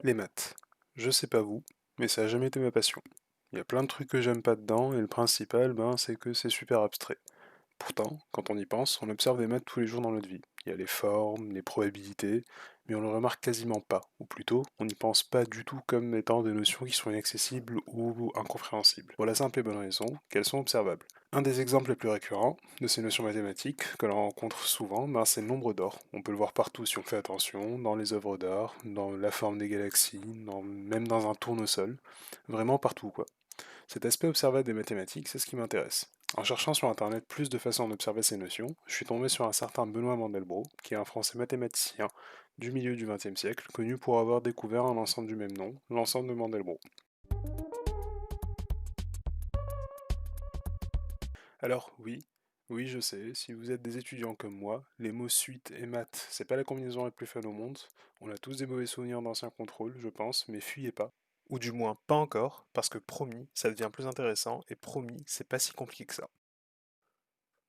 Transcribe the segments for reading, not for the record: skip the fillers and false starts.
Les maths. Je sais pas vous, mais ça a jamais été ma passion. Il y a plein de trucs que j'aime pas dedans, et le principal, c'est que c'est super abstrait. Pourtant, quand on y pense, on observe des maths tous les jours dans notre vie. Il y a les formes, les probabilités, mais on le remarque quasiment pas, ou plutôt, on n'y pense pas du tout comme étant des notions qui sont inaccessibles ou incompréhensibles. Pour la simple et bonne raison qu'elles sont observables. Un des exemples les plus récurrents de ces notions mathématiques que l'on rencontre souvent, c'est le nombre d'or. On peut le voir partout si on fait attention, dans les œuvres d'art, dans la forme des galaxies, même dans un tournesol, vraiment partout quoi. Cet aspect observable des mathématiques, c'est ce qui m'intéresse. En cherchant sur internet plus de façons d'observer ces notions, je suis tombé sur un certain Benoît Mandelbrot, qui est un Français mathématicien du milieu du XXe siècle, connu pour avoir découvert un ensemble du même nom, l'ensemble de Mandelbrot. Alors oui, je sais, si vous êtes des étudiants comme moi, les mots suite et maths, c'est pas la combinaison la plus fun au monde. On a tous des mauvais souvenirs d'anciens contrôles, je pense, mais fuyez pas. Ou du moins pas encore, parce que promis, ça devient plus intéressant, et promis, c'est pas si compliqué que ça.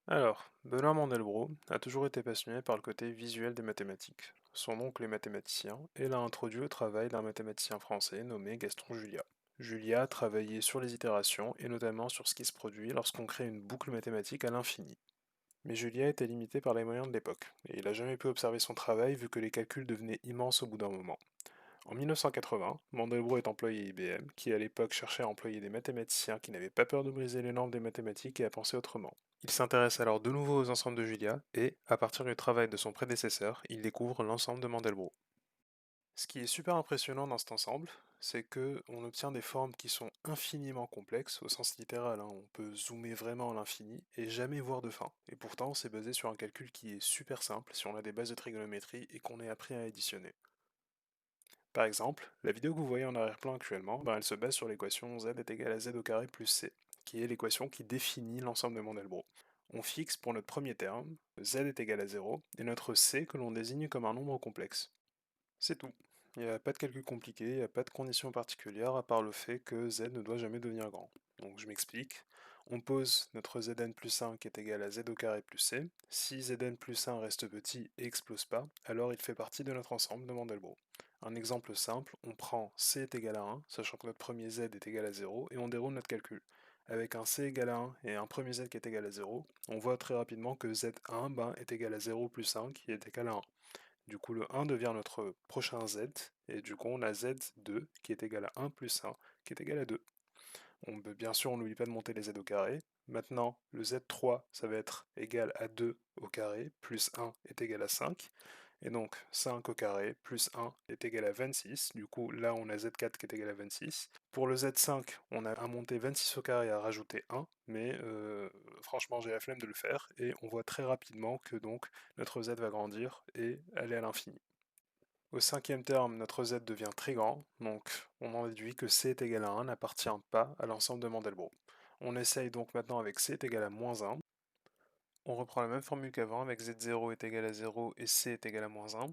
Alors, Benoît Mandelbrot a toujours été passionné par le côté visuel des mathématiques. Son oncle est mathématicien et l'a introduit au travail d'un mathématicien français nommé Gaston Julia. Julia travaillait sur les itérations et notamment sur ce qui se produit lorsqu'on crée une boucle mathématique à l'infini. Mais Julia était limité par les moyens de l'époque, et il n'a jamais pu observer son travail vu que les calculs devenaient immenses au bout d'un moment. En 1980, Mandelbrot est employé IBM, qui à l'époque cherchait à employer des mathématiciens qui n'avaient pas peur de briser les normes des mathématiques et à penser autrement. Il s'intéresse alors de nouveau aux ensembles de Julia et, à partir du travail de son prédécesseur, il découvre l'ensemble de Mandelbrot. Ce qui est super impressionnant dans cet ensemble, c'est que on obtient des formes qui sont infiniment complexes au sens littéral, hein. On peut zoomer vraiment à l'infini et jamais voir de fin. Et pourtant, c'est basé sur un calcul qui est super simple si on a des bases de trigonométrie et qu'on est appris à additionner. Par exemple, la vidéo que vous voyez en arrière-plan actuellement, elle se base sur l'équation z est égal à z au carré plus c, qui est l'équation qui définit l'ensemble de Mandelbrot. On fixe pour notre premier terme, z est égal à 0, et notre c que l'on désigne comme un nombre complexe. C'est tout. Il n'y a pas de calcul compliqué, il n'y a pas de condition particulière à part le fait que z ne doit jamais devenir grand. Donc je m'explique. On pose notre zn plus 1 qui est égal à z au carré plus c. Si zn plus 1 reste petit et explose pas, alors il fait partie de notre ensemble de Mandelbrot. Un exemple simple, on prend c est égal à 1, sachant que notre premier z est égal à 0, et on déroule notre calcul. Avec un c égal à 1 et un premier z qui est égal à 0, on voit très rapidement que z1 est égal à 0 plus 1 qui est égal à 1. Du coup, le 1 devient notre prochain z, et du coup, on a z2 qui est égal à 1 plus 1 qui est égal à 2. Bien sûr, on n'oublie pas de monter les z au carré. Maintenant, le z3, ça va être égal à 2 au carré, plus 1 est égal à 5. Et donc, 5 au carré plus 1 est égal à 26. Du coup, là, on a z4 qui est égal à 26. Pour le z5, on a à monter 26 au carré et à rajouter 1. Mais franchement, j'ai la flemme de le faire. Et on voit très rapidement que donc notre z va grandir et aller à l'infini. Au cinquième terme, notre z devient très grand, donc on en déduit que c est égal à 1 n'appartient pas à l'ensemble de Mandelbrot. On essaye donc maintenant avec c est égal à moins 1. On reprend la même formule qu'avant avec z0 est égal à 0 et c est égal à moins 1.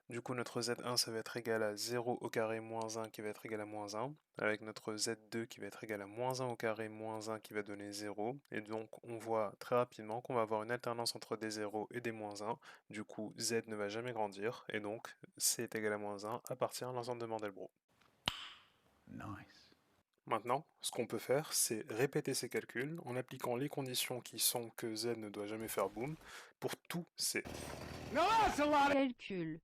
Du coup, notre z1, ça va être égal à 0 au carré moins 1 qui va être égal à moins 1, avec notre z2 qui va être égal à moins 1 au carré moins 1 qui va donner 0. Et donc, on voit très rapidement qu'on va avoir une alternance entre des 0 et des moins 1. Du coup, z ne va jamais grandir, et donc c est égal à moins 1 appartient à l'ensemble de Mandelbrot. Nice. Maintenant, ce qu'on peut faire, c'est répéter ces calculs en appliquant les conditions qui sont que z ne doit jamais faire boom pour tout c. Calcul.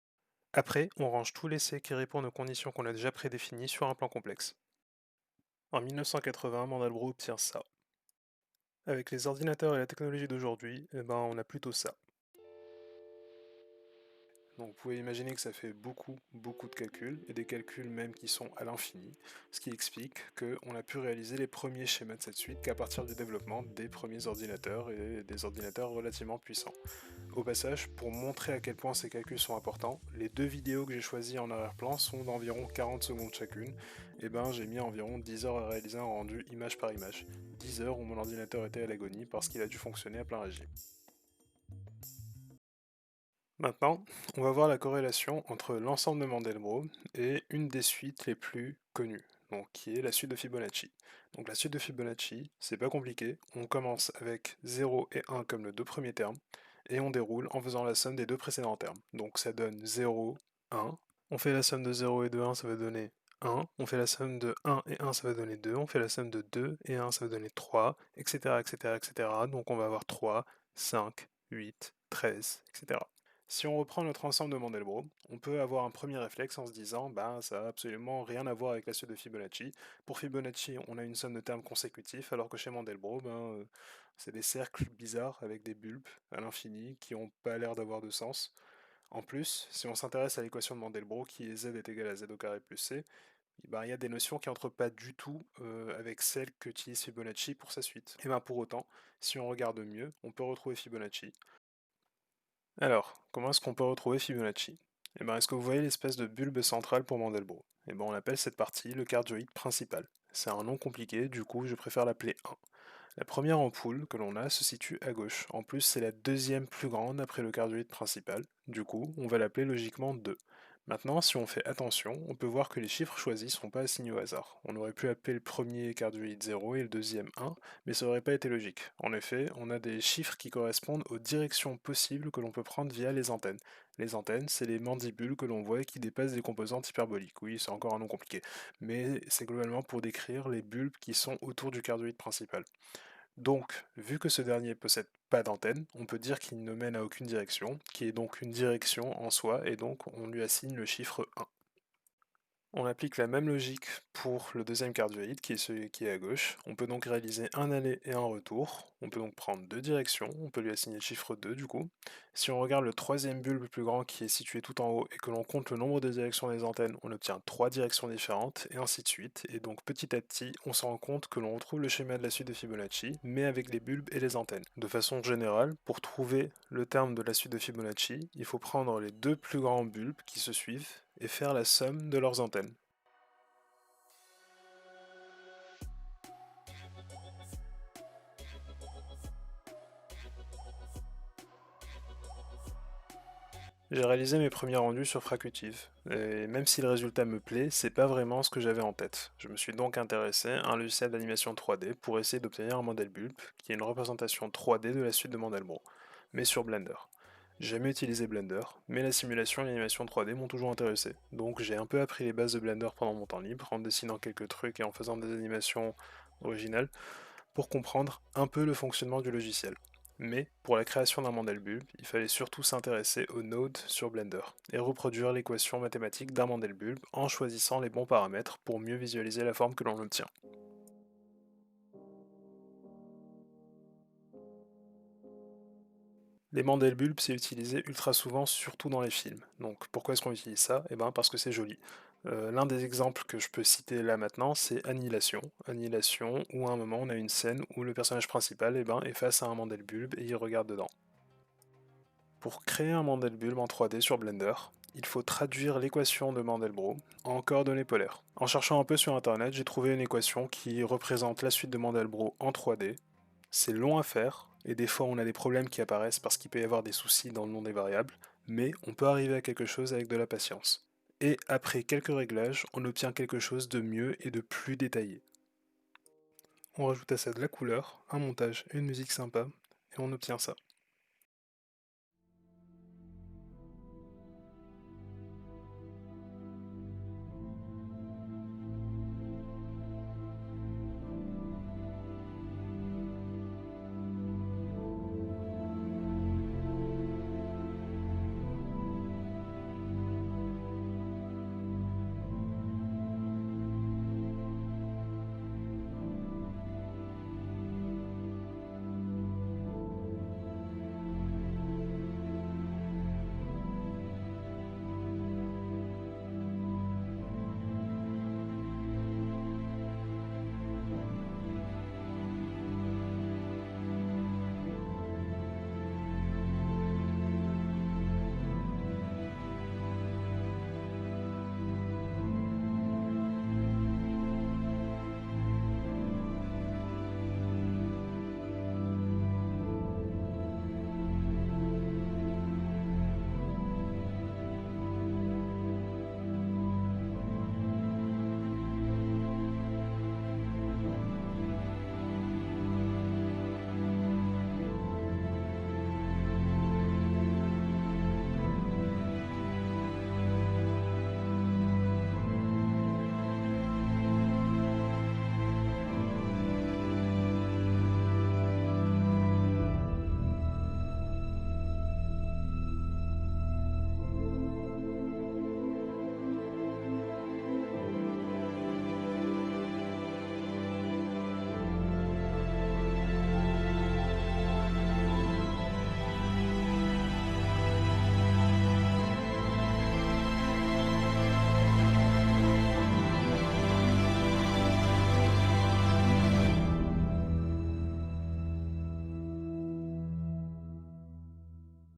Après, on range tous les C qui répondent aux conditions qu'on a déjà prédéfinies sur un plan complexe. En 1980, Mandelbrot obtient ça. Avec les ordinateurs et la technologie d'aujourd'hui, on a plutôt ça. Donc vous pouvez imaginer que ça fait beaucoup de calculs, et des calculs même qui sont à l'infini, ce qui explique qu'on a pu réaliser les premiers schémas de cette suite qu'à partir du développement des premiers ordinateurs et des ordinateurs relativement puissants. Au passage, pour montrer à quel point ces calculs sont importants, les deux vidéos que j'ai choisies en arrière-plan sont d'environ 40 secondes chacune, et j'ai mis environ 10 heures à réaliser un rendu image par image. 10 heures où mon ordinateur était à l'agonie parce qu'il a dû fonctionner à plein régime. Maintenant, on va voir la corrélation entre l'ensemble de Mandelbrot et une des suites les plus connues, donc qui est la suite de Fibonacci. Donc la suite de Fibonacci, c'est pas compliqué, on commence avec 0 et 1 comme les deux premiers termes, et on déroule en faisant la somme des deux précédents termes. Donc ça donne 0, 1, On fait la somme de 0 et de 1, ça va donner 1. On fait la somme de 1 et 1, ça va donner 2. On fait la somme de 2 et 1, ça va donner 3, etc., etc., etc. Donc on va avoir 3, 5, 8, 13, etc. Si on reprend notre ensemble de Mandelbrot, on peut avoir un premier réflexe en se disant bah ça n'a absolument rien à voir avec la suite de Fibonacci. Pour Fibonacci, on a une somme de termes consécutifs, alors que chez Mandelbrot, c'est des cercles bizarres avec des bulbes à l'infini qui n'ont pas l'air d'avoir de sens. En plus, si on s'intéresse à l'équation de Mandelbrot qui est z est égal à z au carré plus c, il y a des notions qui n'entrent pas du tout avec celles qu'utilise Fibonacci pour sa suite. Et bien pour autant, si on regarde mieux, on peut retrouver Fibonacci. Alors, comment est-ce qu'on peut retrouver Fibonacci? Eh bien, est-ce que vous voyez l'espèce de bulbe centrale pour Mandelbrot? Eh bien, on appelle cette partie le cardioïde principal. C'est un nom compliqué, du coup, je préfère l'appeler 1. La première ampoule que l'on a se situe à gauche. En plus, c'est la deuxième plus grande après le cardioïde principal. Du coup, on va l'appeler logiquement 2. Maintenant, si on fait attention, on peut voir que les chiffres choisis ne sont pas assignés au hasard. On aurait pu appeler le premier cardioïde 0 et le deuxième 1, mais ça n'aurait pas été logique. En effet, on a des chiffres qui correspondent aux directions possibles que l'on peut prendre via les antennes. Les antennes, c'est les mandibules que l'on voit et qui dépassent des composantes hyperboliques. Oui, c'est encore un nom compliqué, mais c'est globalement pour décrire les bulbes qui sont autour du cardioïde principal. Donc, vu que ce dernier possède pas d'antenne, on peut dire qu'il ne mène à aucune direction, qui est donc une direction en soi, et donc on lui assigne le chiffre 1. On applique la même logique pour le deuxième cardioïde, qui est celui qui est à gauche. On peut donc réaliser un aller et un retour. On peut donc prendre deux directions. On peut lui assigner le chiffre 2 du coup. Si on regarde le troisième bulbe plus grand qui est situé tout en haut et que l'on compte le nombre de directions des antennes, on obtient trois directions différentes, et ainsi de suite. Et donc petit à petit, on se rend compte que l'on retrouve le schéma de la suite de Fibonacci, mais avec les bulbes et les antennes. De façon générale, pour trouver le terme de la suite de Fibonacci, il faut prendre les deux plus grands bulbes qui se suivent et faire la somme de leurs antennes. J'ai réalisé mes premiers rendus sur Fracutive, et même si le résultat me plaît, c'est pas vraiment ce que j'avais en tête. Je me suis donc intéressé à un logiciel d'animation 3D pour essayer d'obtenir un modèle bulb, qui est une représentation 3D de la suite de Mandelbrot, mais sur Blender. J'ai jamais utilisé Blender, mais la simulation et l'animation 3D m'ont toujours intéressé, donc j'ai un peu appris les bases de Blender pendant mon temps libre, en dessinant quelques trucs et en faisant des animations originales, pour comprendre un peu le fonctionnement du logiciel. Mais pour la création d'un Mandelbulb, il fallait surtout s'intéresser aux nodes sur Blender et reproduire l'équation mathématique d'un Mandelbulb en choisissant les bons paramètres pour mieux visualiser la forme que l'on obtient. Les Mandelbulbs, c'est utilisé ultra souvent, surtout dans les films. Donc pourquoi est-ce qu'on utilise ça? Eh ben parce que c'est joli. L'un des exemples que je peux citer là maintenant, c'est Annihilation. Annihilation, où à un moment on a une scène où le personnage principal est face à un Mandelbulb et il regarde dedans. Pour créer un Mandelbulb en 3D sur Blender, il faut traduire l'équation de Mandelbrot en coordonnées polaires. En cherchant un peu sur internet, j'ai trouvé une équation qui représente la suite de Mandelbrot en 3D. C'est long à faire, et des fois on a des problèmes qui apparaissent parce qu'il peut y avoir des soucis dans le nom des variables, mais on peut arriver à quelque chose avec de la patience. Et après quelques réglages, on obtient quelque chose de mieux et de plus détaillé. On rajoute à ça de la couleur, un montage et une musique sympa, et on obtient ça.